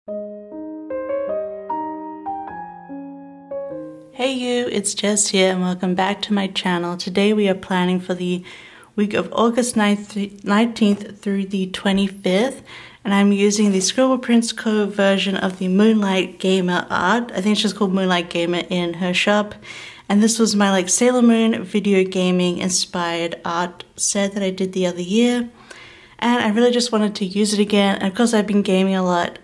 Hey you, it's Jess here and welcome back to my channel. Today we are planning for the week of August 19th through the 25th, and I'm using the Scribble Prints Co version of the Moonlight Gamer art. I think it's just called Moonlight Gamer in her shop. And this was my Sailor Moon video gaming inspired art set that I did the other year. And I really just wanted to use it again. And of course I've been gaming a lot.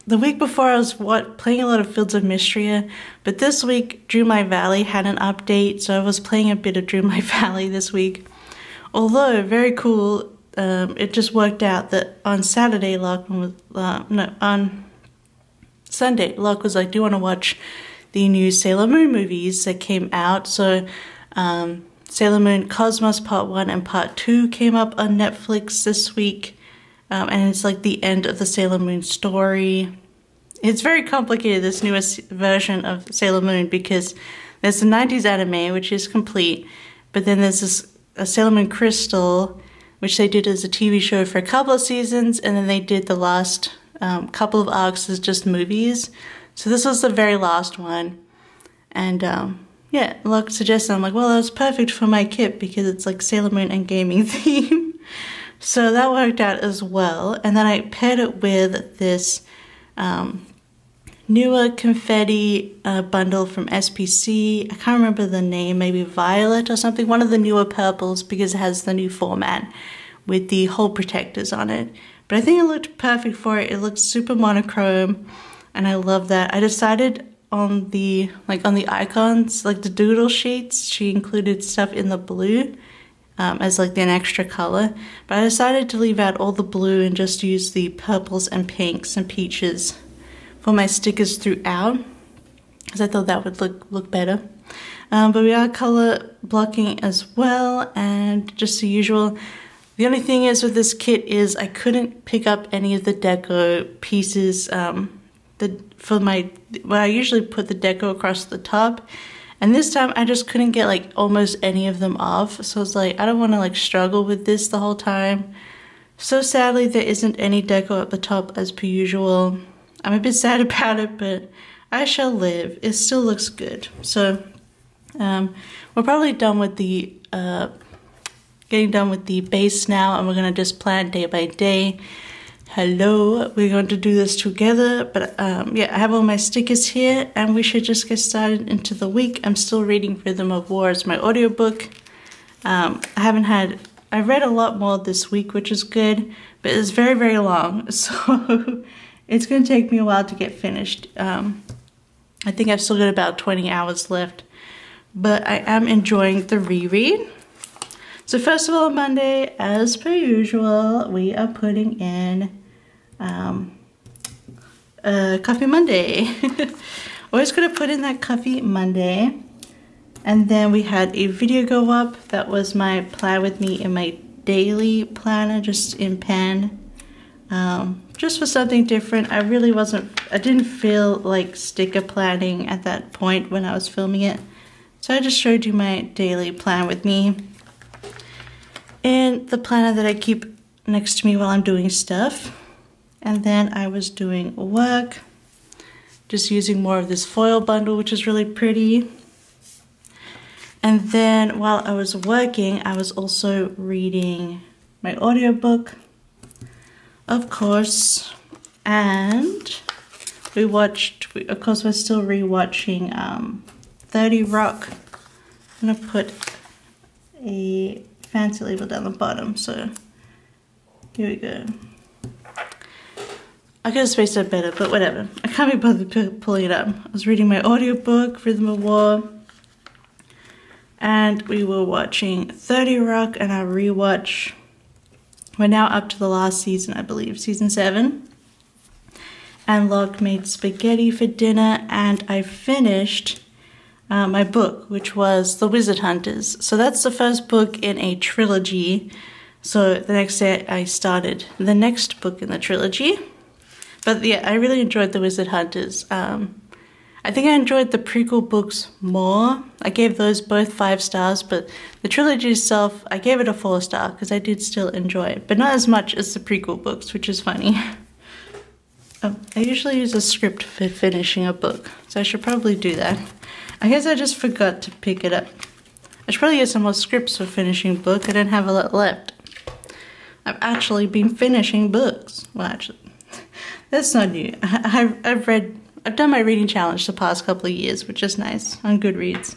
The week before I was playing a lot of Fields of Mystria, but this week Dreamlight Valley had an update, so I was playing a bit of Dreamlight Valley this week. Although, very cool, it just worked out that on Saturday, on Sunday, Locke was like, do you want to watch the new Sailor Moon movies that came out? So, Sailor Moon Cosmos Part 1 and Part 2 came up on Netflix this week. And it's like the end of the Sailor Moon story. It's very complicated, this newest version of Sailor Moon, because there's the 90s anime, which is complete, but then there's a Sailor Moon Crystal, which they did as a TV show for a couple of seasons, and then they did the last couple of arcs as just movies. So this was the very last one. And yeah, Locke suggested, I'm like, well, that was perfect for my kit because it's like Sailor Moon and gaming theme. So that worked out as well. And then I paired it with this newer confetti bundle from SPC. I can't remember the name, maybe Violet or something. One of the newer purples, because it has the new format with the hole protectors on it. But I think it looked perfect for it. It looked super monochrome and I love that. I decided on the icons, like the doodle sheets, she included stuff in the blue. As an extra color, but I decided to leave out all the blue and just use the purples and pinks and peaches for my stickers throughout, because I thought that would look better. But we are color blocking as well, and just the usual. The only thing is with this kit is I couldn't pick up any of the deco pieces where I usually put the deco across the top. And this time I just couldn't get almost any of them off. So it's I don't want to struggle with this the whole time. So sadly there isn't any deco at the top as per usual. I'm a bit sad about it, but I shall live. It still looks good. So we're probably done with the getting done with the base now, and we're gonna just plan day by day. Hello, we're going to do this together, but yeah, I have all my stickers here and we should just get started into the week. I'm still reading Rhythm of War as my audiobook. I read a lot more this week, which is good, but it's very, very long, so it's going to take me a while to get finished. I think I've still got about 20 hours left, but I am enjoying the reread. So first of all, Monday, as per usual, we are putting in Coffee Monday. Always gonna put in that Coffee Monday. And then we had a video go up. That was my plan with me in my daily planner, just in pen. Just for something different. I didn't feel like sticker planning at that point when I was filming it. So I just showed you my daily plan with me. And the planner that I keep next to me while I'm doing stuff. And then I was doing work, just using more of this foil bundle, which is really pretty. And then while I was working, I was also reading my audiobook, of course. And of course, we're still rewatching 30 Rock. I'm gonna put a fancy label down the bottom, so here we go. I could have spaced that better, but whatever. I can't be bothered pulling it up. I was reading my audiobook, Rhythm of War, and we were watching 30 Rock and our rewatch. We're now up to the last season, I believe, season 7. And Locke made spaghetti for dinner, and I finished my book, which was The Wizard Hunters. So that's the first book in a trilogy. So the next day I started the next book in the trilogy. But yeah, I really enjoyed The Wizard Hunters. I think I enjoyed the prequel books more. I gave those both 5 stars, but the trilogy itself, I gave it a 4-star because I did still enjoy it, but not as much as the prequel books, which is funny. Oh, I usually use a script for finishing a book, so I should probably do that. I guess I just forgot to pick it up. I should probably use some more scripts for finishing book. I don't have a lot left. I've actually been finishing books. Well, actually, that's not new. I've done my reading challenge the past couple of years, which is nice, on Goodreads.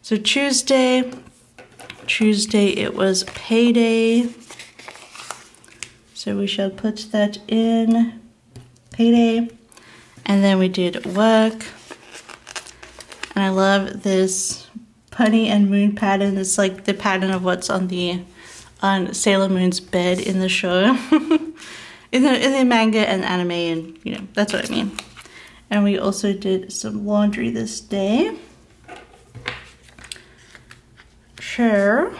So Tuesday it was payday. So we shall put that in, payday. And then we did work. And I love this bunny and moon pattern. It's like the pattern of what's on Sailor Moon's bed in the show. in the manga and anime, and you know, that's what I mean. And we also did some laundry this day. Sure.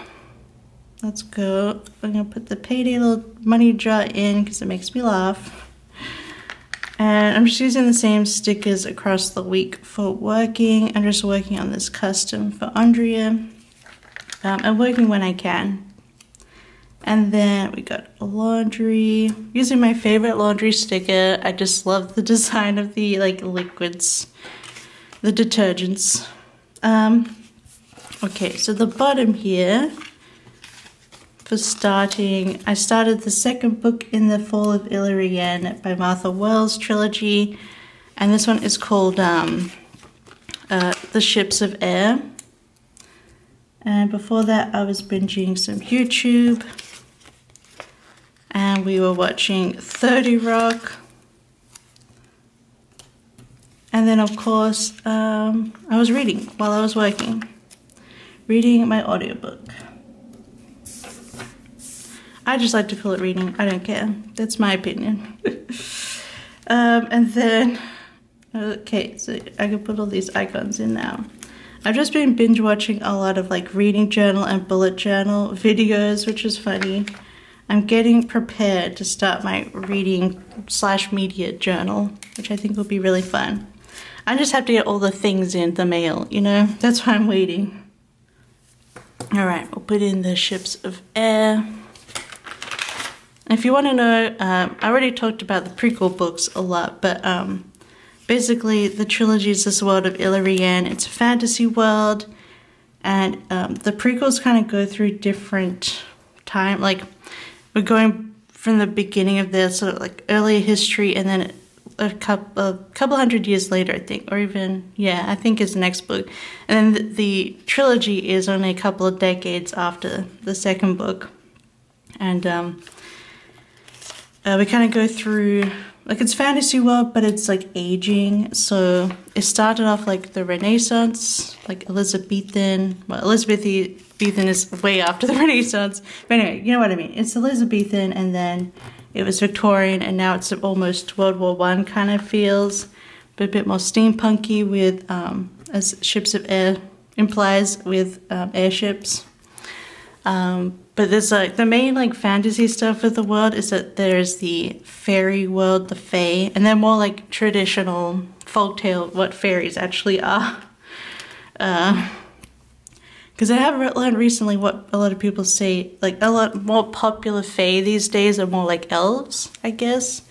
Let's go. I'm gonna put the payday little money jar in because it makes me laugh. And I'm just using the same stickers across the week for working. I'm just working on this custom for Andrea. I'm working when I can. And then we got laundry. Using my favorite laundry sticker. I just love the design of the like liquids, the detergents. Okay, so the bottom here, for starting, I started the second book in the Fall of Illyrian by Martha Wells trilogy, and this one is called The Ships of Air. And before that, I was binging some YouTube, and we were watching 30 Rock. And then, of course, I was reading while I was working. Reading my audiobook. I just like to call it reading. I don't care. That's my opinion. And then, okay, so I can put all these icons in now. I've just been binge watching a lot of like reading journal and bullet journal videos, which is funny. I'm getting prepared to start my reading/media journal, which I think will be really fun. I just have to get all the things in the mail, you know? That's why I'm waiting. All right, we'll put in the Ships of Air. If you want to know, I already talked about the prequel books a lot, but basically the trilogy is this world of Illyrian. It's a fantasy world, and the prequels kind of go through different time. Like, we're going from the beginning of this, sort of like earlier history, and then a couple hundred years later, I think, or even, yeah, I think is the next book. And then the trilogy is only a couple of decades after the second book. And we kind of go through, like, it's fantasy world, but it's like aging. So it started off like the Renaissance, like Elizabethan. Well, Elizabethan is way after the Renaissance. But anyway, you know what I mean. It's Elizabethan, and then it was Victorian, and now it's almost World War I kind of feels, but a bit more steampunky with, as Ships of Air implies, with airships. But there's like, the main like fantasy stuff of the world is that there's the fairy world, the fae, and they're more like traditional folktale, what fairies actually are. Because I have learned recently what a lot of people say, like a lot more popular fae these days are more like elves, I guess.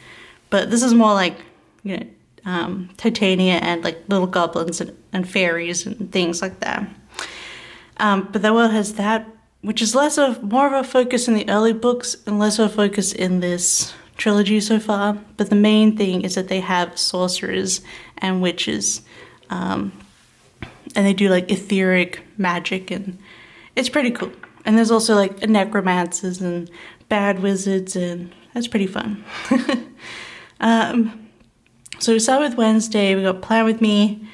But this is more like, you know, Titania and like little goblins and fairies and things like that. But the world has that, which is more of a focus in the early books and less of a focus in this trilogy so far. But the main thing is that they have sorcerers and witches. And they do like etheric magic, and it's pretty cool. And there's also like necromancers and bad wizards, and that's pretty fun. So we start with Wednesday. We got Plan With Me.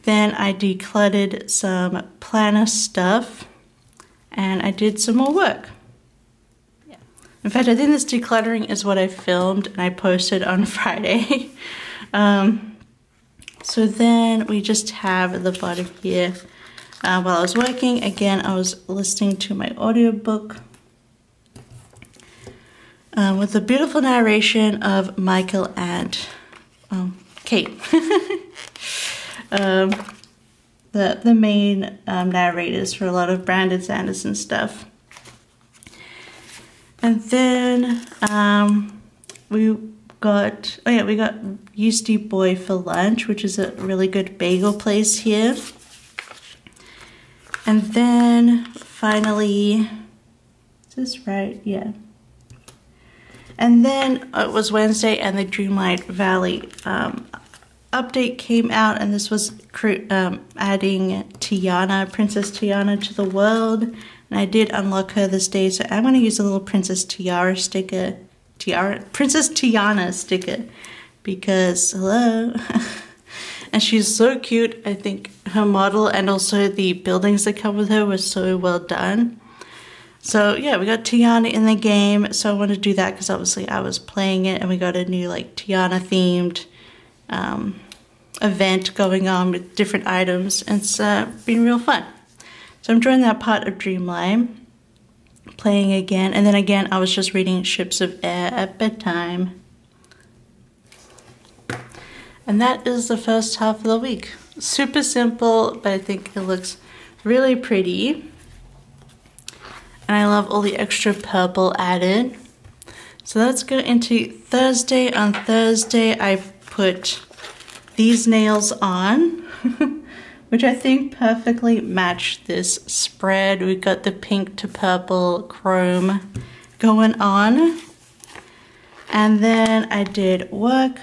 Then I decluttered some planner stuff, and I did some more work. Yeah. In fact, I think this decluttering is what I filmed and I posted on Friday. So then we just have the bottom here. While I was working, again, I was listening to my audiobook with the beautiful narration of Michael and Kate. The main narrators for a lot of Brandon Sanderson stuff. And then we got, oh yeah, we got Yeasty Boy for lunch, which is a really good bagel place here. And then finally, is this right? Yeah. And then it was Wednesday and the Dreamlight Valley update came out, and this was adding Tiana, Princess Tiana to the world. And I did unlock her this day, so I'm going to use a little Princess Tiara sticker. Princess Tiana sticker, because hello. And she's so cute. I think her model and also the buildings that come with her were so well done. So yeah, we got Tiana in the game, so I want to do that because obviously I was playing it, and we got a new like Tiana themed event going on with different items, and it's been real fun. So I'm enjoying that part of Dreamlight, playing again, and then again I was just reading Ships of Air at bedtime. And that is the first half of the week. Super simple, but I think it looks really pretty. And I love all the extra purple added. So let's go into Thursday. On Thursday I put these nails on, which I think perfectly match this spread. We've got the pink to purple chrome going on. And then I did work.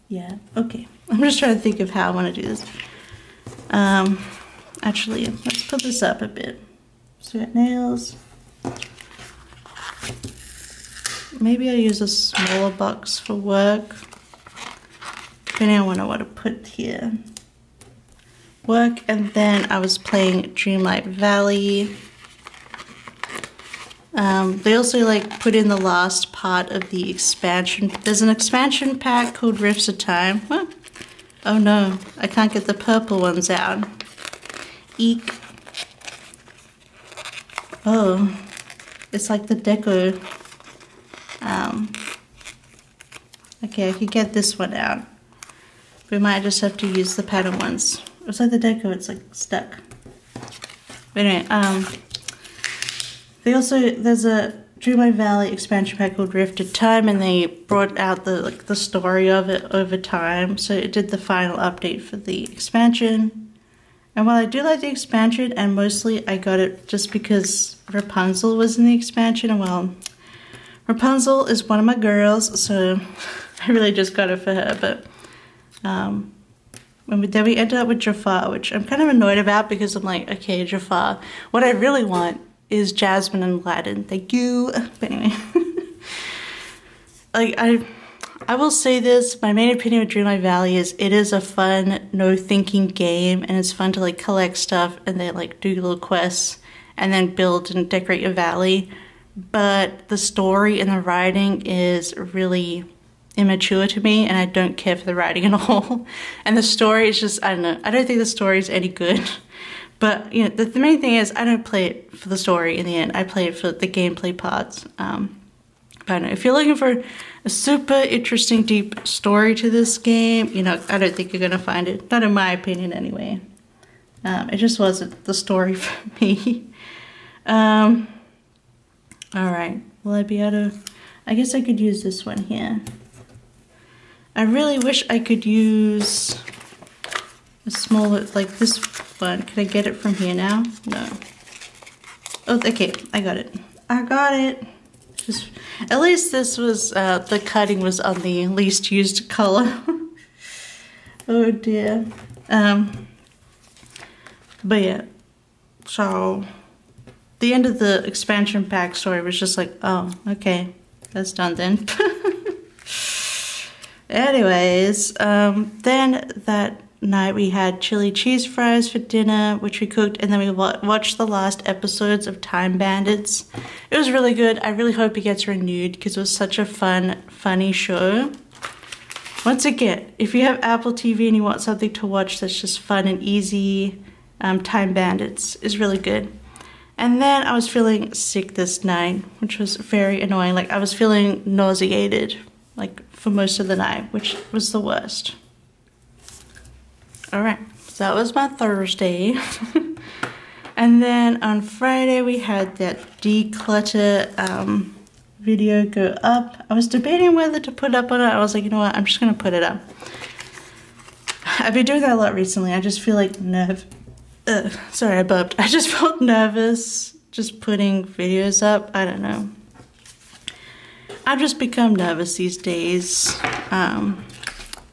Yeah, okay. I'm just trying to think of how I want to do this. Actually, let's put this up a bit. So we got nails. Maybe I'll use a smaller box for work. Depending on what I want to put here. Work, and then I was playing Dreamlight Valley. They also like put in the last part of the expansion. There's an expansion pack called Rifts of Time. Huh? Oh no, I can't get the purple ones out. Eek. Oh, it's like the deco. Okay, I could get this one out. We might just have to use the pattern ones. It's like the deco, it's like stuck. But anyway, there's a Dreamlight Valley expansion pack called Rift of Time, and they brought out the story of it over time. So it did the final update for the expansion. And while I do like the expansion, and mostly I got it just because Rapunzel was in the expansion, and well, Rapunzel is one of my girls, so I really just got it for her. But then we ended up with Jafar, which I'm kind of annoyed about because I'm like, okay, Jafar. What I really want is Jasmine and Aladdin. Thank you. But anyway, like I will say this, my main opinion of Dreamlight Valley is it is a fun, no thinking game, and it's fun to like collect stuff and then like do little quests and then build and decorate your valley. But the story and the writing is really immature to me, and I don't care for the writing at all. And the story is just, I don't know, I don't think the story is any good. But you know, the main thing is I don't play it for the story in the end. I play it for the gameplay parts. But I don't know, if you're looking for a super interesting, deep story to this game, you know, I don't think you're gonna find it. Not in my opinion, anyway. It just wasn't the story for me. All right, will I be able to? I guess I could use this one here. I really wish I could use a smaller, like this one. Can I get it from here now? No. Oh, okay, I got it. I got it. Just, at least this was, the cutting was on the least used color. Oh dear. But yeah, so the end of the expansion pack story was just like, oh, okay, that's done then. Anyways, then that night we had chili cheese fries for dinner, which we cooked, and then we watched the last episodes of Time Bandits. It was really good. I really hope it gets renewed because it was such a fun, funny show. Once again, if you have Apple TV and you want something to watch that's just fun and easy, Time Bandits is really good. And then I was feeling sick this night, which was very annoying. Like I was feeling nauseated, like for most of the night, which was the worst. All right, so that was my Thursday. And then on Friday we had that declutter video go up. I was debating whether to put up on it. I was like, you know what, I'm just gonna put it up. I've been doing that a lot recently. I just feel like sorry, I burped. I just felt nervous just putting videos up. I don't know. I've just become nervous these days.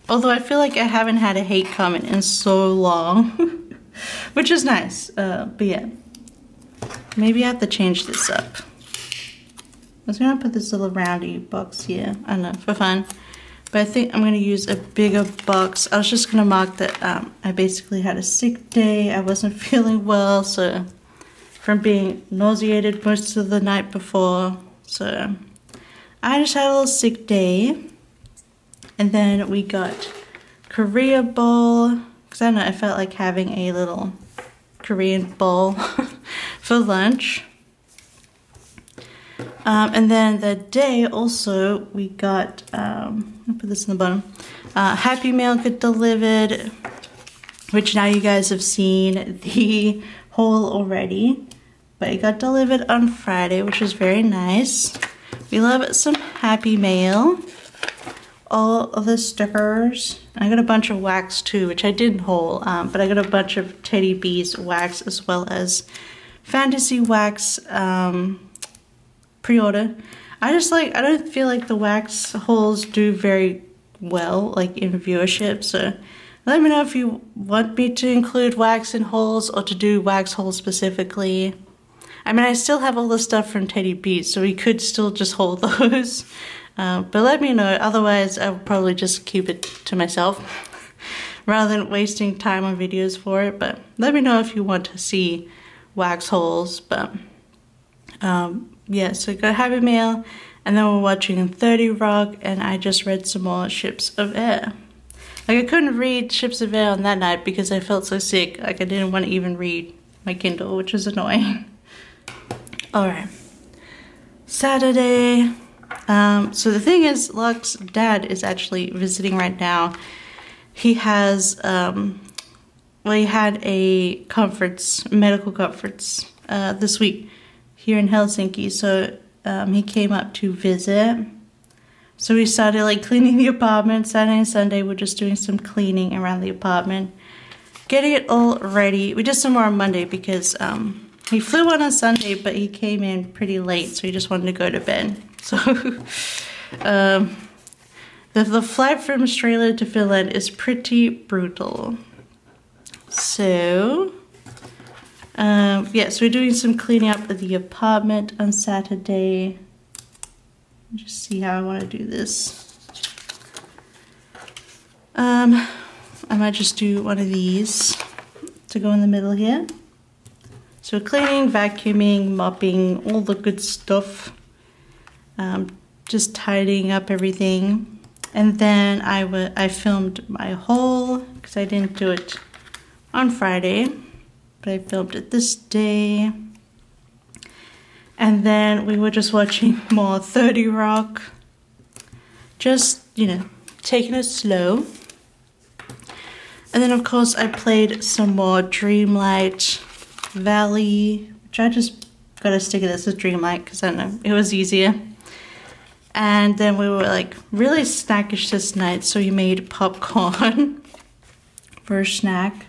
Although I feel like I haven't had a hate comment in so long, which is nice. But yeah, maybe I have to change this up. I was gonna put this little roundy box here, I don't know, for fun. But I think I'm gonna use a bigger box. I was just gonna mark that I basically had a sick day. I wasn't feeling well, so from being nauseated most of the night before. So I just had a little sick day. And then we got Korea bowl, because I don't know, I felt like having a little Korean bowl for lunch. And then that day also we got, I'll put this in the bottom, Happy Mail got delivered, which now you guys have seen the haul already. But it got delivered on Friday, which was very nice. We love some Happy Mail. All of the stickers. I got a bunch of wax too, which I didn't haul, but I got a bunch of Teddy Bees wax as well as Fantasy wax pre-order. I don't feel like the wax hauls do very well, like in viewership, so let me know if you want me to include wax in hauls or to do wax hauls specifically. I mean, I still have all the stuff from Teddy Bees, so we could still just haul those. But let me know, otherwise I'll probably just keep it to myself rather than wasting time on videos for it. But let me know if you want to see wax hauls. But yeah, so got Happy Mail, and then we're watching 30 Rock, and I just read some more Ships of Air. Like, I couldn't read Ships of Air on that night because I felt so sick. Like, I didn't want to even read my Kindle, which was annoying. Alright, Saturday. So the thing is, Luck's dad is actually visiting right now. He has, well, he had a conference, medical conference, this week here in Helsinki. So he came up to visit. So we started like cleaning the apartment. Saturday and Sunday we're just doing some cleaning around the apartment, getting it all ready. We did some more on Monday because he flew on Sunday, but he came in pretty late, so he just wanted to go to bed. So the flight from Australia to Finland is pretty brutal. So yeah, so we're doing some cleaning up of the apartment on Saturday. Just see how I want to do this. I might just do one of these to go in the middle here. So cleaning, vacuuming, mopping, all the good stuff. Just tidying up everything. And then I filmed my haul because I didn't do it on Friday, but I filmed it this day. And then we were just watching more 30 Rock. Just, you know, taking it slow. And then of course I played some more Dreamlight Valley, which I just got a sticker that says Dreamlight because I don't know, it was easier. And then we were like really snackish this night, so we made popcorn for a snack.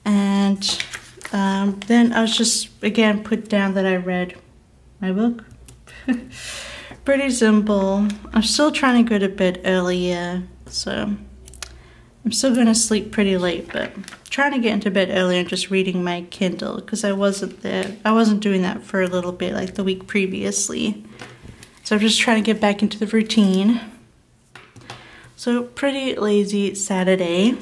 And then I was just again put down that I read my book. Pretty simple. I'm still trying to go to bed earlier, so I'm still going to sleep pretty late, but trying to get into bed earlier and just reading my Kindle because I wasn't doing that for a little bit like the week previously. So I'm just trying to get back into the routine. So pretty lazy Saturday.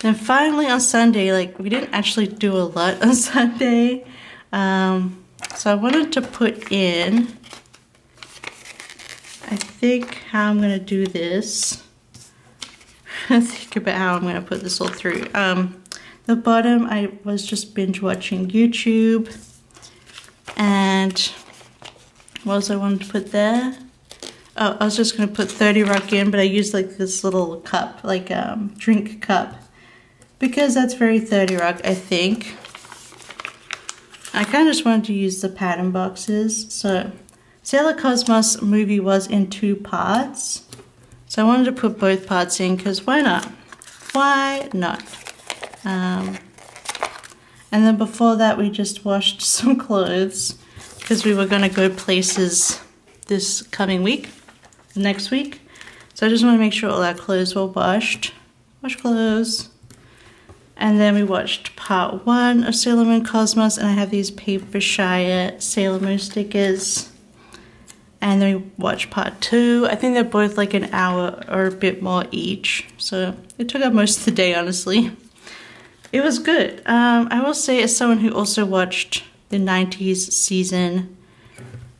Then finally on Sunday, like we didn't actually do a lot on Sunday. So I wanted to put in, I think how I'm gonna do this. Think about how I'm gonna put this all through. The bottom, I was just binge watching YouTube. And what else I wanted to put there? Oh, I was just gonna put 30 Rock in, but I used like this little cup, like drink cup. because that's very 30 Rock, I think. I kind of just wanted to use the pattern boxes. So Sailor Cosmos movie was in 2 parts. So I wanted to put both parts in because why not? Why not? And then before that we just washed some clothes because we were going to go places this coming week, next week. So I just want to make sure all our clothes were washed. Wash clothes. And then we watched part 1 of Sailor Moon Cosmos, and I have these Papershire Sailor Moon stickers. And then we watched part 2. I think they're both like an hour or a bit more each. So it took up most of the day, honestly. It was good. I will say, as someone who also watched the 90s season.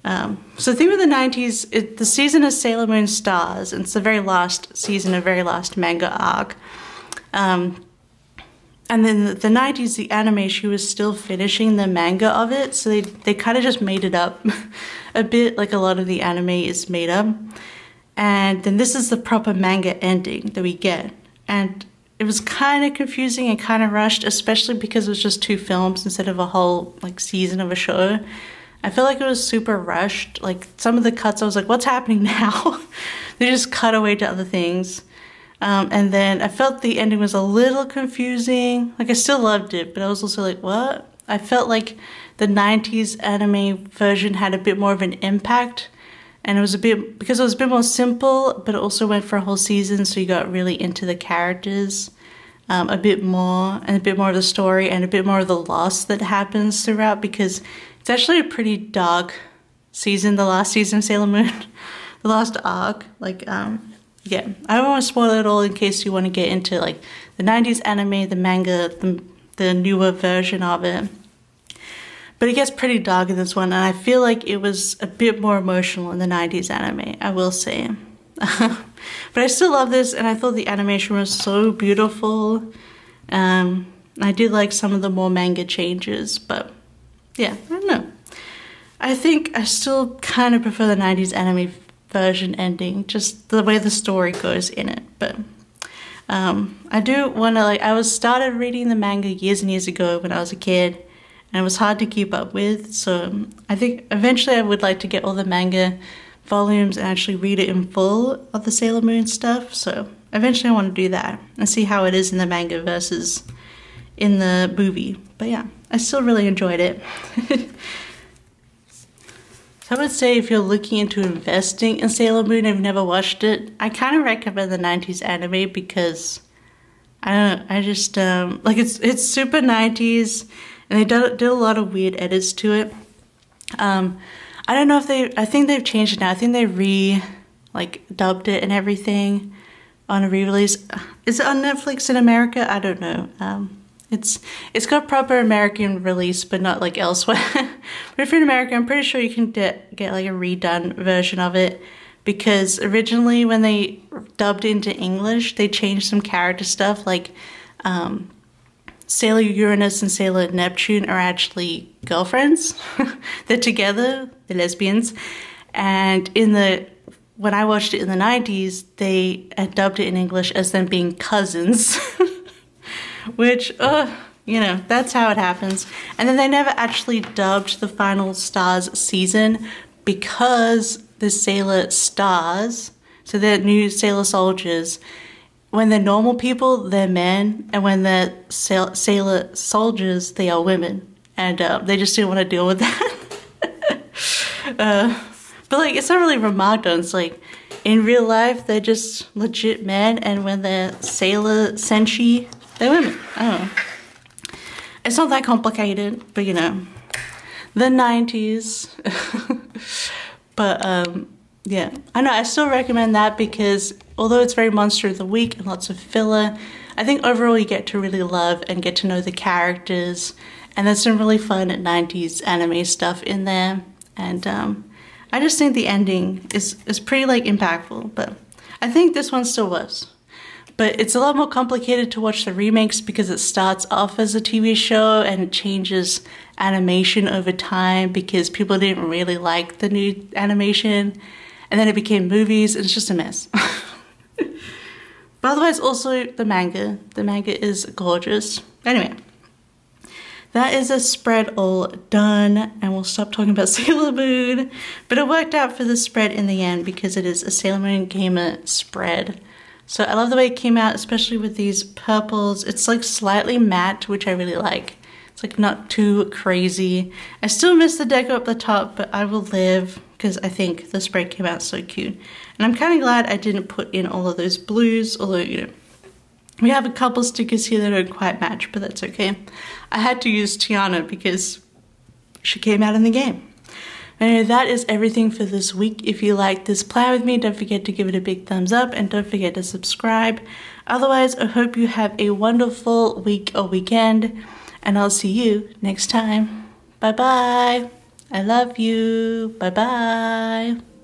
So the theme of the 90s, the season of Sailor Moon Stars, and it's the very last season, a very last manga arc. And then the 90s, the anime, she was still finishing the manga of it, so they kind of just made it up a bit, like a lot of the anime is made up. And then this is the proper manga ending that we get. And it was kind of confusing and kind of rushed, especially because it was just 2 films instead of a whole like season of a show. I feel like it was super rushed. Like some of the cuts, I was like, what's happening now? They just cut away to other things. And then I felt the ending was a little confusing. Like I still loved it, but I was also like, what? I felt like the 90s anime version had a bit more of an impact. And it was a bit, because it was a bit more simple, but it also went for a whole season. So you got really into the characters a bit more, and a bit more of the story, and a bit more of the loss that happens throughout, because it's actually a pretty dark season, the last season of Sailor Moon, the last arc. Like, yeah, I don't want to spoil it all in case you want to get into like the 90s anime, the manga, the newer version of it. But it gets pretty dark in this one, and I feel like it was a bit more emotional in the 90s anime, I will say. But I still love this, and I thought the animation was so beautiful. I did like some of the more manga changes, but yeah, I don't know. I think I still kind of prefer the 90s anime version ending, just the way the story goes in it. But I do want to, like, I started reading the manga years and years ago when I was a kid, and it was hard to keep up with, so I think eventually I would like to get all the manga volumes and actually read it in full of the Sailor Moon stuff. So eventually I want to do that and see how it is in the manga versus in the movie. But yeah, I still really enjoyed it. So I would say if you're looking into investing in Sailor Moon and you've never watched it, I kind of recommend the 90s anime because, I don't know, I just, like it's super 90s, and they did a lot of weird edits to it. I don't know if I think they've changed it now. I think they dubbed it and everything on a re-release. Is it on Netflix in America? I don't know. It's got proper American release, but not like elsewhere. But if you're in America, I'm pretty sure you can get like a redone version of it, because originally when they dubbed into English, they changed some character stuff, like Sailor Uranus and Sailor Neptune are actually girlfriends. They're together, they're lesbians. And when I watched it in the 90s, they had dubbed it in English as them being cousins. Which, you know, that's how it happens. And then they never actually dubbed the final Stars season because the Sailor Stars, so they're new Sailor Soldiers, when they're normal people, they're men, and when they're Sailor Soldiers, they are women. And they just didn't want to deal with that. But like, it's not really remarked on. It's like, in real life, they're just legit men, and when they're Sailor Senshi, they're women. I don't know. It's not that complicated, but you know, the 90s. But yeah, I know, I still recommend that because although it's very Monster of the Week and lots of filler, I think overall you get to really love and get to know the characters, and there's some really fun 90s anime stuff in there. And I just think the ending is pretty like impactful, but I think this one still was. But it's a lot more complicated to watch the remakes because it starts off as a TV show and it changes animation over time because people didn't really like the new animation, and then it became movies, and it's just a mess. But otherwise, also the manga. The manga is gorgeous. Anyway, that is a spread all done, and we'll stop talking about Sailor Moon. But it worked out for the spread in the end because it is a Sailor Moon Gamer spread. So I love the way it came out, especially with these purples. It's like slightly matte, which I really like. It's like not too crazy. I still miss the deco up the top, but I will live because I think the spread came out so cute. And I'm kind of glad I didn't put in all of those blues, although, you know, we have a couple stickers here that don't quite match, but that's okay. I had to use Tiana because she came out in the game. Anyway, that is everything for this week. If you like this plan with me, don't forget to give it a big thumbs up and don't forget to subscribe. Otherwise, I hope you have a wonderful week or weekend, and I'll see you next time. Bye-bye. I love you. Bye-bye.